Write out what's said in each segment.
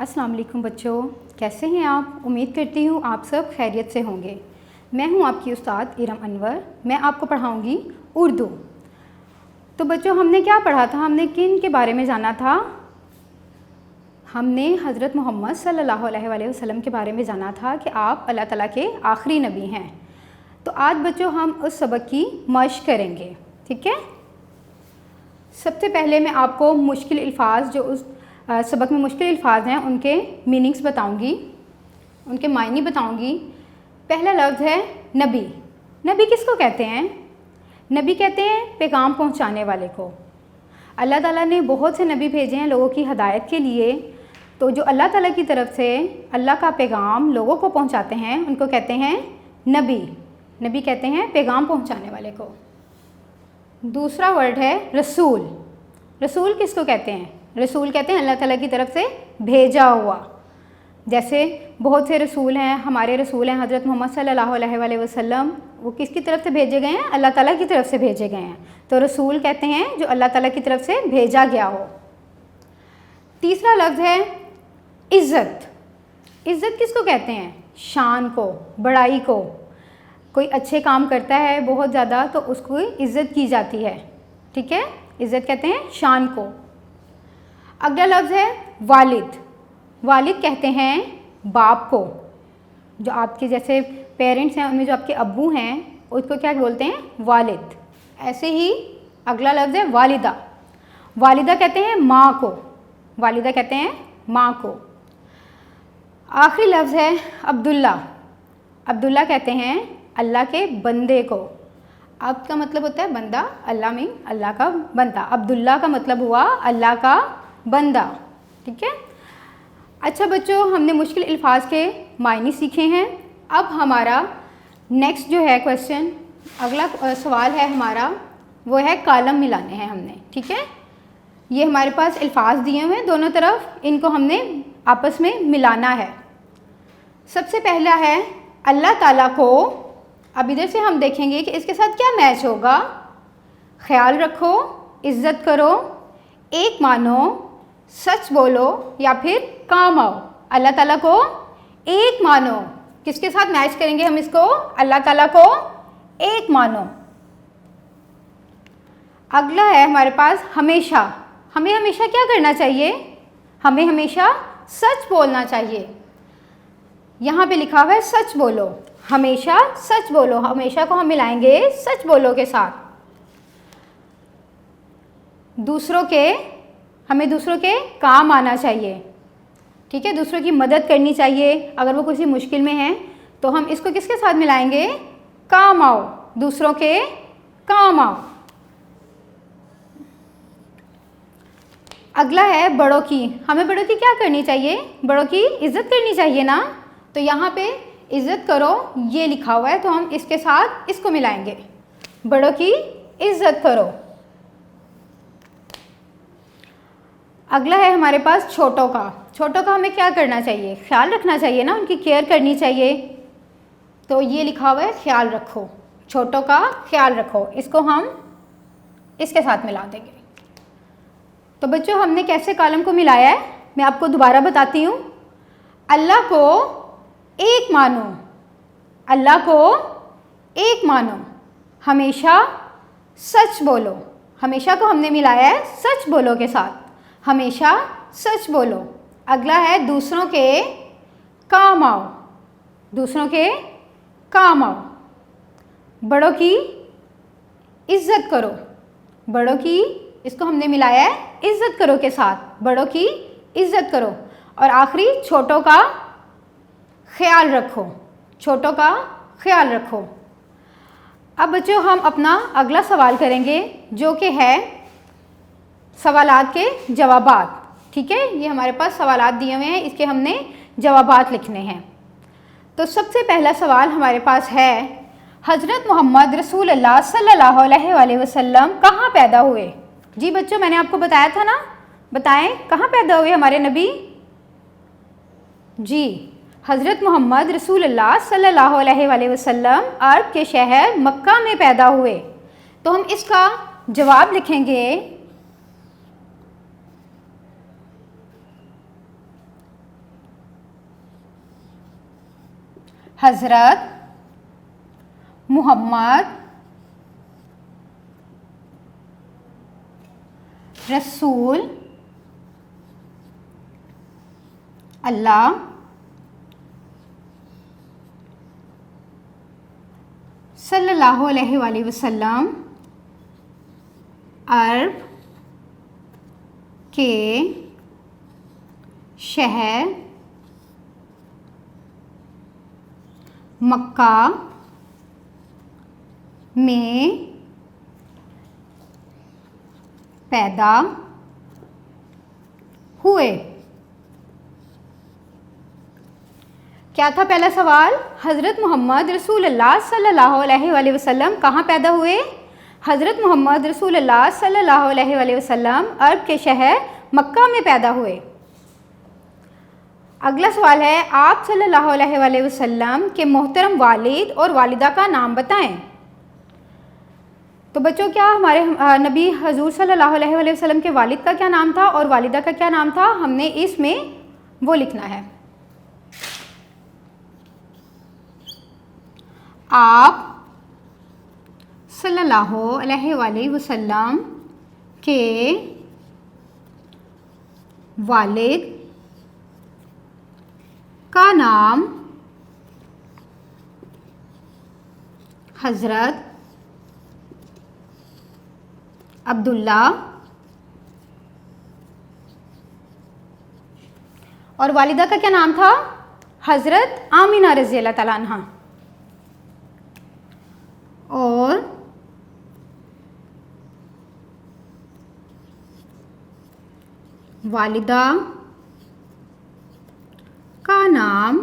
अस्सलाम वालेकुम बच्चों, कैसे हैं आप। उम्मीद करती हूँ आप सब खैरियत से होंगे। मैं हूँ आपकी उस्ताद इरम अनवर। मैं आपको पढ़ाऊँगी उर्दू। तो बच्चों, हमने क्या पढ़ा था, हमने किन के बारे में जाना था। हमने हज़रत मोहम्मद सल्लल्लाहु अलैहि वसल्लम के बारे में जाना था कि आप अल्लाह ताला के आखिरी नबी हैं। तो आज बच्चों हम उस सबक की मश्क करेंगे, ठीक है। सबसे पहले मैं आपको मुश्किल अल्फाज, जो उस सबक में मुश्किल अल्फाज हैं, उनके मीनिंग्स बताऊंगी, उनके मायने बताऊंगी। पहला लफ्ज़ है नबी। नबी किसको कहते हैं? नबी कहते हैं पैगाम पहुंचाने वाले को। अल्लाह ताला ने बहुत से नबी भेजे हैं लोगों की हदायत के लिए। तो जो अल्लाह ताला की तरफ से अल्लाह का पैगाम लोगों को पहुंचाते हैं उनको कहते हैं नबी। नबी कहते हैं पैगाम पहुंचाने वाले को। दूसरा वर्ड है रसूल। रसूल किसको कहते हैं? रसूल कहते हैं अल्लाह ताला की तरफ से भेजा हुआ। जैसे बहुत से रसूल हैं, हमारे रसूल हैं हज़रत मोहम्मद सल्लल्लाहु अलैहि वसल्लम। वो किसकी तरफ से भेजे गए हैं? अल्लाह ताला की तरफ से भेजे गए हैं। तो रसूल कहते हैं जो अल्लाह ताला की तरफ से भेजा गया हो। तीसरा लफ्ज़ है इज़्ज़त। इज़्ज़त किसको कहते हैं? शान को, बड़ाई को। कोई अच्छे काम करता है बहुत ज़्यादा तो उसको इज़्ज़त की जाती है, ठीक है। इज़्ज़त कहते हैं शान को। अगला लफ्ज़ है वालिद। वालिद कहते हैं बाप को। जो आपके जैसे पेरेंट्स हैं उनमें जो आपके अब्बू हैं उसको क्या बोलते हैं? वालिद। ऐसे ही अगला लफ्ज़ है वालिदा। वालिदा कहते हैं माँ को। वालिदा कहते हैं माँ को। आखिरी लफ्ज़ है अब्दुल्ला। अब्दुल्ला कहते हैं अल्लाह के बंदे को। अब का मतलब होता है बंदा, अल्लाह में अल्लाह का बंदा। अब्दुल्ला का मतलब हुआ अल्लाह का बंदा, ठीक है। अच्छा बच्चों, हमने मुश्किल अल्फाज के मायने सीखे हैं। अब हमारा नेक्स्ट जो है क्वेश्चन, अगला सवाल है हमारा, वो है कॉलम मिलाने हैं हमने, ठीक है। ये हमारे पास अल्फाज दिए हुए हैं दोनों तरफ, इनको हमने आपस में मिलाना है। सबसे पहला है अल्लाह ताला को। अब इधर से हम देखेंगे कि इसके साथ क्या मैच होगा। ख्याल रखो, इज़्ज़त करो, एक मानो, सच बोलो या फिर काम आओ। अल्लाह ताला को एक मानो। किसके साथ मैच करेंगे हम इसको? अल्लाह ताला को एक मानो। अगला है हमारे पास हमेशा। हमें हमेशा क्या करना चाहिए? हमें हमेशा सच बोलना चाहिए। यहाँ पे लिखा हुआ है सच बोलो। हमेशा सच बोलो। हमेशा को हम मिलाएंगे सच बोलो के साथ। हमें दूसरों के काम आना चाहिए, ठीक है। दूसरों की मदद करनी चाहिए। अगर वो किसी मुश्किल में हैं तो हम इसको किसके साथ मिलाएंगे? काम आओ। दूसरों के काम आओ। अगला है बड़ों की। हमें बड़ों की क्या करनी चाहिए? बड़ों की इज़्ज़त करनी चाहिए ना। तो यहाँ पे इज़्ज़त करो ये लिखा हुआ है तो हम इसके साथ इसको मिलाएंगे। बड़ों की इज़्ज़त करो। अगला है हमारे पास छोटों का। छोटों का हमें क्या करना चाहिए? ख्याल रखना चाहिए ना, उनकी केयर करनी चाहिए। तो ये लिखा हुआ है ख्याल रखो। छोटों का ख्याल रखो। इसको हम इसके साथ मिला देंगे। तो बच्चों, हमने कैसे कॉलम को मिलाया है मैं आपको दोबारा बताती हूँ। अल्लाह को एक मानो। अल्लाह को एक मानो। हमेशा सच बोलो। हमेशा को हमने मिलाया है सच बोलो के साथ। हमेशा सच बोलो। अगला है दूसरों के काम आओ। दूसरों के काम आओ। बड़ों की इज़्ज़त करो। बड़ों की, इसको हमने मिलाया है इज़्ज़त करो के साथ। बड़ों की इज़्ज़त करो। और आखिरी छोटों का ख्याल रखो। छोटों का ख्याल रखो। अब बच्चों, हम अपना अगला सवाल करेंगे जो कि है सवालात के जवाबात, ठीक है। ये हमारे पास सवालात दिए हुए हैं, इसके हमने जवाबात लिखने हैं। तो सबसे पहला सवाल हमारे पास है हज़रत मोहम्मद रसूलुल्लाह सल्लल्लाहु अलैहि वसल्लम कहाँ पैदा हुए? जी बच्चों, मैंने आपको बताया था ना। बताएं कहाँ पैदा हुए हमारे नबी? जी, हज़रत मोहम्मद रसूलुल्लाह सल्लल्लाहु अलैहि वसल्लम अरब के शहर मक्का में पैदा हुए। तो हम इसका जवाब लिखेंगे हज़रत मुहम्मद रसूल अल्लाह सल्लल्लाहु अलैहि वसल्लम अरब के शहर मक्का में पैदा हुए। क्या था पहला सवाल? हज़रत मोहम्मद रसूलुल्लाह सल्लल्लाहु अलैहि वसल्लम कहाँ पैदा हुए? हज़रत मोहम्मद रसूलुल्लाह सल्लल्लाहु अलैहि वसल्लम अरब के शहर मक्का में पैदा हुए। अगला सवाल है, आप सल्लल्लाहु अलैहि वसल्लम के मोहतरम वालिद और वालिदा का नाम बताएं। तो बच्चों, क्या हमारे नबी हजूर सल्लल्लाहु अलैहि वसल्लम के वालिद का क्या नाम था और वालिदा का क्या नाम था? हमने इसमें वो लिखना है। आप सल्लल्लाहु अलैहि वसल्लम के वालिद का नाम हज़रत अब्दुल्ला और वालिदा का क्या नाम था? हज़रत आमिना रज़ी अल्लाह ताला अन्हा। और वालिदा का नाम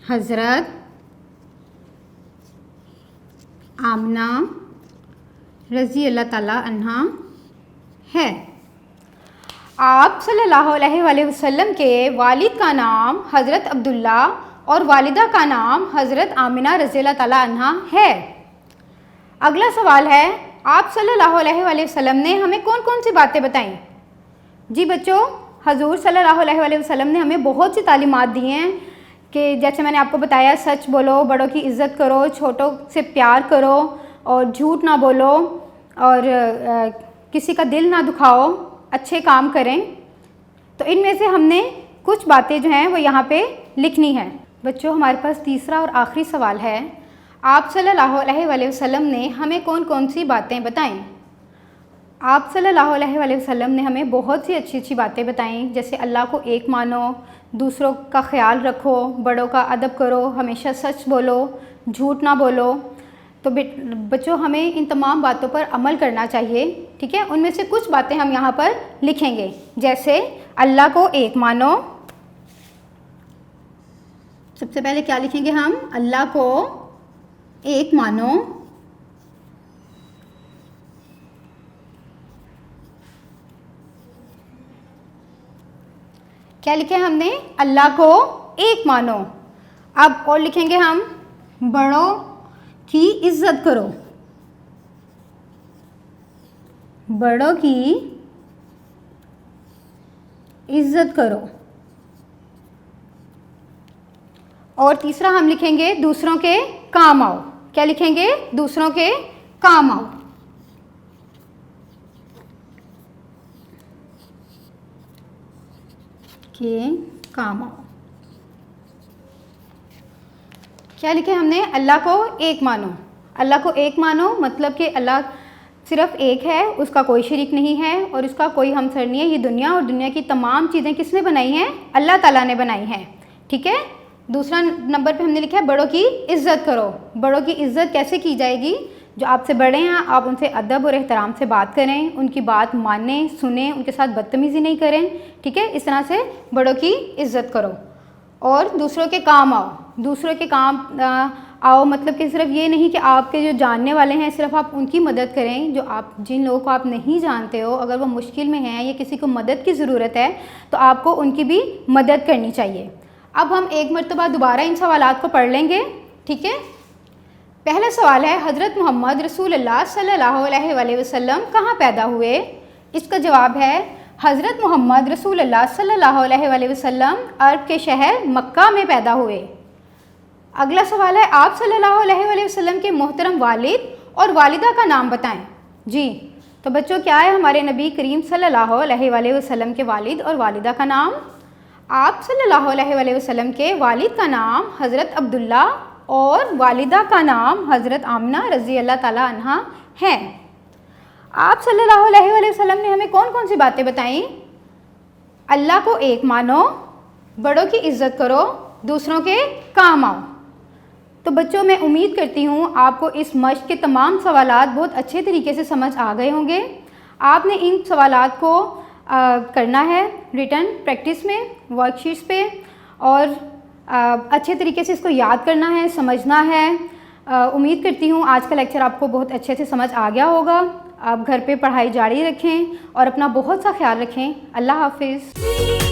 हज़रत आमना रज़ी अल्लाह ताला अन्हा है। आप सल्लल्लाहु अलैहि वसल्लम के वालिद का नाम हज़रत अब्दुल्ला और वालिदा का नाम हज़रत आमिना रज़ी अल्लाह ताला अन्हा है। अगला सवाल है, आप सल्लल्लाहु अलैहि वसल्लम ने हमें कौन कौन सी बातें बताई? जी बच्चों, हजूर सल्लल्लाहु अलैहि वसल्लम ने हमें बहुत सी तालीमात दी हैं कि जैसे मैंने आपको बताया, सच बोलो, बड़ों की इज़्ज़त करो, छोटों से प्यार करो और झूठ ना बोलो और किसी का दिल ना दुखाओ, अच्छे काम करें। तो इनमें से हमने कुछ बातें जो हैं वो यहाँ पे लिखनी है। बच्चों, हमारे पास तीसरा और आखिरी सवाल है, आप सल्लल्लाहु अलैहि वसल्लम ने हमें कौन कौन सी बातें बताईं? आप सल्लल्लाहु अलैहि वसल्लम ने हमें बहुत सी अच्छी अच्छी बातें बताईं, जैसे अल्लाह को एक मानो, दूसरों का ख्याल रखो, बड़ों का अदब करो, हमेशा सच बोलो, झूठ ना बोलो। तो बच्चों, हमें इन तमाम बातों पर अमल करना चाहिए। ठीक है, उनमें से कुछ बातें हम यहाँ पर लिखेंगे, जैसे अल्लाह को एक मानो। सबसे पहले क्या लिखेंगे हम? अल्लाह को एक मानो। क्या लिखे हमने? अल्लाह को एक मानो। अब और लिखेंगे हम, बड़ों की इज्जत करो। बड़ों की इज्जत करो। और तीसरा हम लिखेंगे, दूसरों के काम आओ। क्या लिखेंगे? दूसरों के काम आओ। के काम आओ। क्या लिखे हमने? अल्लाह को एक मानो। अल्लाह को एक मानो मतलब कि अल्लाह सिर्फ एक है, उसका कोई शरीक नहीं है और उसका कोई हमसर नहीं है। ये दुनिया और दुनिया की तमाम चीज़ें किसने बनाई हैं? अल्लाह ताला ने बनाई हैं। ठीक है। दूसरा नंबर पे हमने लिखा है, बड़ों की इज़्ज़त करो। बड़ों की इज़्ज़त कैसे की जाएगी? जो आपसे बड़े हैं, आप उनसे अदब और एहतराम से बात करें, उनकी बात मानें, सुनें, उनके साथ बदतमीज़ी नहीं करें। ठीक है, इस तरह से बड़ों की इज़्ज़त करो। और दूसरों के काम आओ। दूसरों के काम आओ मतलब कि सिर्फ ये नहीं कि आपके जो जानने वाले हैं सिर्फ आप उनकी मदद करें। जो आप जिन लोगों को आप नहीं जानते हो, अगर वो मुश्किल में हैं या किसी को मदद की ज़रूरत है तो आपको उनकी भी मदद करनी चाहिए। अब हम एक मरतबा दोबारा इन सवालात को पढ़ लेंगे। ठीक है। पहला सवाल है, हज़रत मोहम्मद रसूलुल्लाह सल्लल्लाहु अलैहि वसल्लम कहाँ पैदा हुए? इसका जवाब है, हज़रत मोहम्मद रसूलुल्लाह सल्लल्लाहु अलैहि वसल्लम अरब के शहर मक्का में पैदा हुए। अगला सवाल है, आप सल्लल्लाहु अलैहि वसल्लम के मोहतरम वालिद और वालिदा का नाम बताएं। जी, तो बच्चों क्या है हमारे नबी करीम सल्लल्लाहु अलैहि वसल्लम के वालिद और वालिदा का नाम? आप सल्लल्लाहु अलैहि वसल्लम के वालिद का नाम हज़रत अब्दुल्ला और वालिदा का नाम हज़रत आमिना रज़ी अल्लाह ताला अन्हा है। आप सल्लल्लाहु अलैहि वसल्लम ने हमें कौन कौन सी बातें बताई? अल्लाह को एक मानो, बड़ों की इज़्ज़त करो, दूसरों के काम आओ। तो बच्चों मैं उम्मीद करती हूँ आपको इस मश्क के तमाम सवालात बहुत अच्छे तरीके से समझ आ गए होंगे। आपने इन सवालात को करना है रिटन प्रैक्टिस में, वर्कशीट्स पे, और अच्छे तरीके से इसको याद करना है, समझना है। उम्मीद करती हूँ आज का लेक्चर आपको बहुत अच्छे से समझ आ गया होगा। आप घर पे पढ़ाई जारी रखें और अपना बहुत सा ख्याल रखें। अल्लाह हाफिज़।